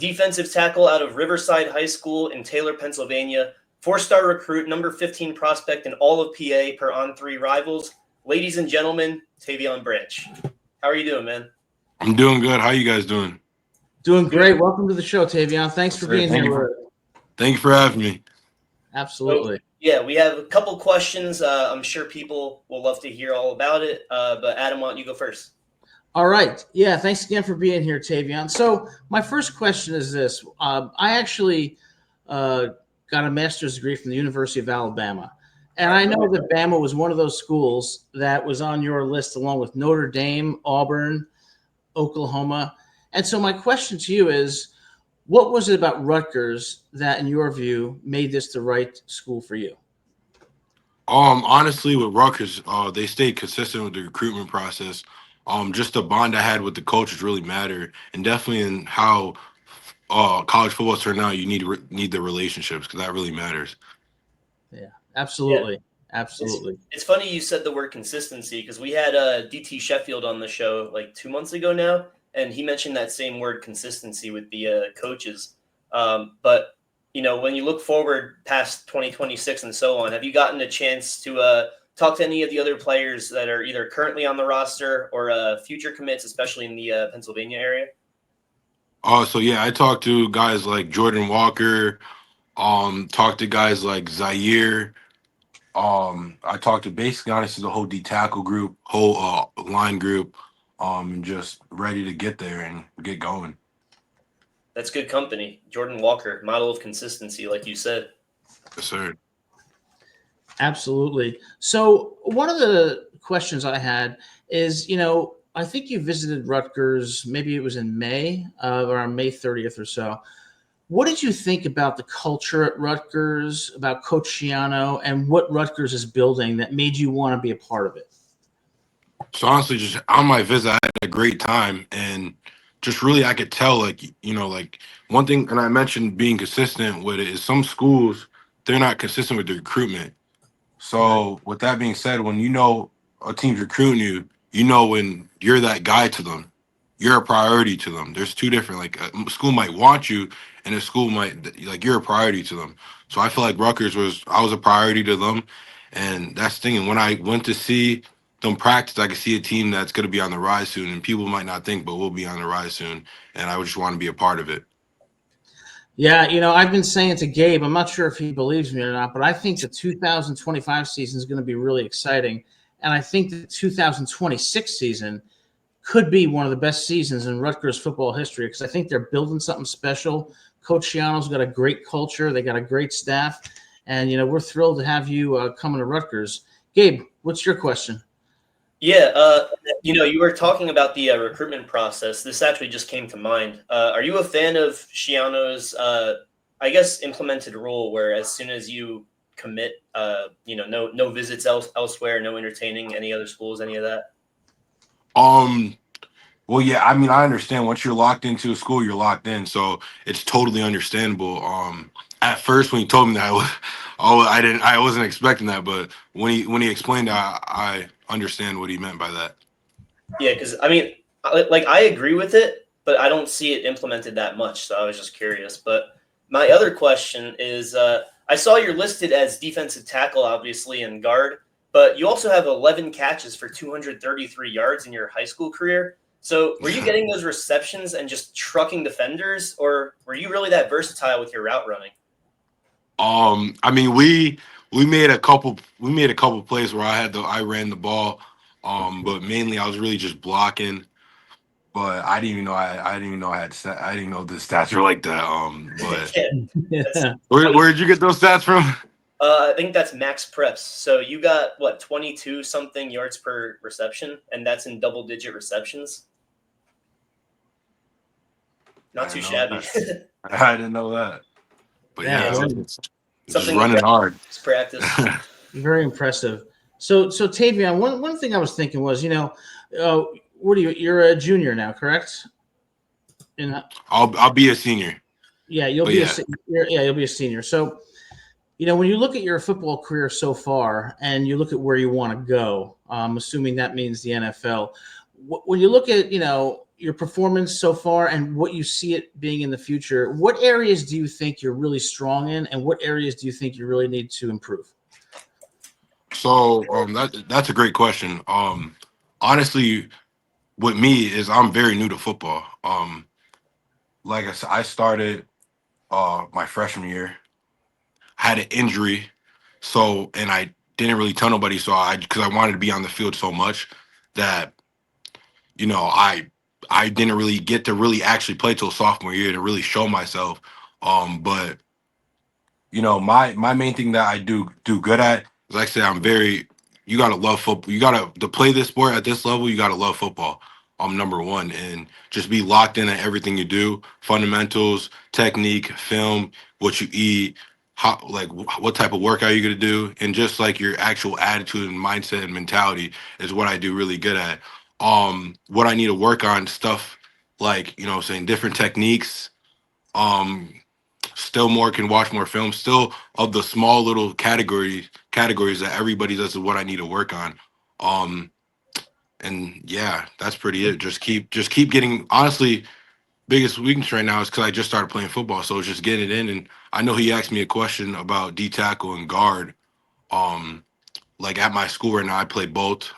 defensive tackle out of Riverside High School in Taylor, Pennsylvania, 4-star recruit, number 15 prospect in all of PA per On3 Rivals. Ladies and gentlemen, Tavian Branch. How are you doing, man? I'm doing good. How you guys doing? Doing great. Welcome to the show, Tavian. Thanks for being here. Thank you for having me. Absolutely. So, yeah, we have a couple questions. I'm sure people will love to hear all about it. But Adam, why don't you go first? All right. Yeah, thanks again for being here, Tavian. So my first question is this. I actually got a master's degree from the University of Alabama. And I know that Bama was one of those schools that was on your list along with Notre Dame, Auburn, Oklahoma. And so my question to you is, what was it about Rutgers that, in your view, made this the right school for you? Honestly, with Rutgers, they stayed consistent with the recruitment process. Just the bond I had with the coaches really mattered, and definitely in how college football turned out, you need the relationships because that really matters. Yeah, absolutely. Yeah. Absolutely. It's funny you said the word consistency because we had DT Sheffield on the show like 2 months ago now, and he mentioned that same word consistency with the coaches. But, you know, when you look forward past 2026 and so on, have you gotten a chance to talk to any of the other players that are either currently on the roster or future commits, especially in the Pennsylvania area? So yeah, I talked to guys like Jordan Walker, talked to guys like Zaire. I talked to basically honestly the whole D tackle group, whole line group, and just ready to get there and get going. That's good company. Jordan Walker, model of consistency, like you said. Yes, sir. Absolutely. So one of the questions I had is, you know, I think you visited Rutgers, maybe it was in May, around May 30th or so. What did you think about the culture at Rutgers, about Coach Schiano, and what Rutgers is building that made you want to be a part of it? So honestly, just on my visit, I had a great time, and just really I could tell, like, you know, like one thing, and I mentioned being consistent with it, is some schools, they're not consistent with the recruitment. So with that being said, when you know a team's recruiting you, you know when you're that guy to them, you're a priority to them. There's two different, like a school might want you, and a school might, like, you're a priority to them. So I feel like I was a priority to them, and that's the thing. And when I went to see them practice, I could see a team that's going to be on the rise soon, and people might not think, but we'll be on the rise soon. And I would just want to be a part of it. Yeah, you know, I've been saying to Gabe, I'm not sure if he believes me or not, but I think the 2025 season is going to be really exciting. And I think the 2026 season could be one of the best seasons in Rutgers football history because I think they're building something special. Coach Schiano's got a great culture. They got a great staff. And, you know, we're thrilled to have you coming to Rutgers. Gabe, what's your question? Yeah, you know, you were talking about the recruitment process. This actually just came to mind. Are you a fan of Schiano's, I guess, implemented rule where as soon as you commit, you know, no visits elsewhere, no entertaining any other schools, any of that? Well, yeah, I mean, I understand once you're locked into a school, you're locked in. So it's totally understandable. At first, when he told me that, I wasn't expecting that. But when he explained that, I understand what he meant by that. Yeah, because I mean, like I agree with it, but I don't see it implemented that much. So I was just curious. But my other question is, I saw you're listed as defensive tackle, obviously, and guard, but you also have 11 catches for 233 yards in your high school career. So were you getting those receptions and just trucking defenders, or were you really that versatile with your route running? I mean, we made a couple plays where I ran the ball, but mainly I was really just blocking. But I didn't even know I didn't even know I didn't know the stats were like that. But Yeah. where did you get those stats from? I think that's max preps. So you got what, 22 something yards per reception, and that's in double-digit receptions. Not too shabby. I didn't know that. But yeah, just running hard. It's practice. Very impressive. So Tavian, one thing I was thinking was, you know, what are you? You're a junior now, correct? I'll be a senior. Yeah, you'll be a senior. So, you know, when you look at your football career so far, and you look at where you want to go, assuming that means the NFL. When you look at, you know, your performance so far and what you see it being in the future, what areas do you think you're really strong in, and what areas do you think you really need to improve? So that's a great question. Honestly, with me is I'm very new to football. Like I said, I started my freshman year, had an injury, so and I didn't really tell nobody. So I because I wanted to be on the field so much that I didn't really get to really actually play till sophomore year to really show myself. But my main thing that I do good at is, like I said, I'm very. You gotta love football. You gotta to play this sport at this level. You gotta love football. Number one, and just be locked in at everything you do. Fundamentals, technique, film, what you eat, how what type of workout you're gonna do, and just like your actual attitude and mindset and mentality is what I do really good at. What I need to work on stuff like saying different techniques. Um, Still more can watch more films. Still of the small little categories that everybody does is what I need to work on. Um, and yeah, that's pretty it. Just keep getting. Honestly, biggest weakness right now is because I just started playing football, so it's just getting it in. And I know he asked me a question about D tackle and guard. Um, like at my school right now, I play both.